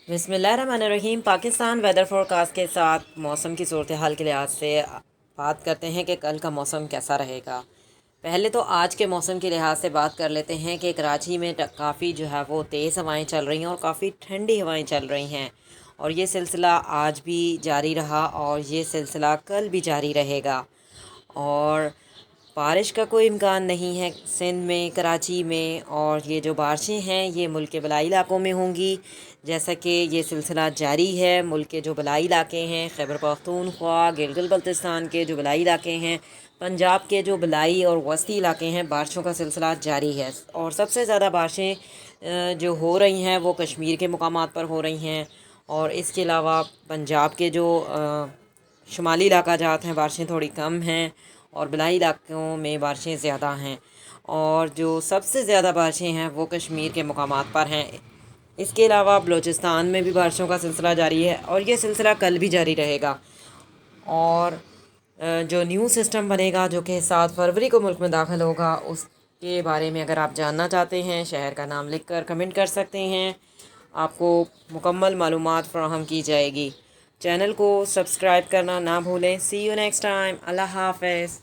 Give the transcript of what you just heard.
बिस्मिल्लाहिर्रहमानिर्रहीम। Pakistan weather forecast के साथ मौसम की सूरत हाल के लिहाज से बात करते हैं कि कल का मौसम कैसा रहेगा। पहले तो आज के मौसम के लिहाज से बात कर लेते हैं कि कराची में काफ़ी जो है वो तेज़ हवाएं चल रही हैं और काफ़ी ठंडी हवाएं चल रही हैं, और ये सिलसिला आज भी जारी रहा और ये सिलसिला कल भी जारी रहेगा। और बारिश का कोई इम्कान नहीं है सिंध में, कराची में, और ये जो बारिशें हैं ये मुल्क के बलाई इलाकों में होंगी। जैसा कि ये सिलसिला जारी है, मुल्क के जो बलाई इलाके हैं, खैबर पख्तूनख्वा, गिलगित बल्तिस्तान के जो बलाई इलाके हैं, पंजाब के जो बलाई और वस्ती इलाके हैं, बारिशों का सिलसिला जारी है। और सबसे ज़्यादा बारिशें जो हो रही हैं वो कश्मीर के मुकामात पर हो रही हैं, और इसके अलावा पंजाब के जो शुमाली इलाका जात हैं बारिशें थोड़ी कम हैं, और बलाई इलाकों में बारिशें ज़्यादा हैं। और जो सबसे ज़्यादा बारिशें हैं वो कश्मीर के मुकामात पर हैं। इसके अलावा बलूचिस्तान में भी बारिशों का सिलसिला जारी है और ये सिलसिला कल भी जारी रहेगा। और जो न्यू सिस्टम बनेगा जो कि 7 फरवरी को मुल्क में दाखिल होगा, उसके बारे में अगर आप जानना चाहते हैं, शहर का नाम लिख कर कमेंट कर सकते हैं, आपको मुकम्मल मालूमात फ़राहम की जाएगी। चैनल को सब्सक्राइब करना ना भूलें। सी यू नेक्स्ट टाइम। अल्लाह हाफ़िज़।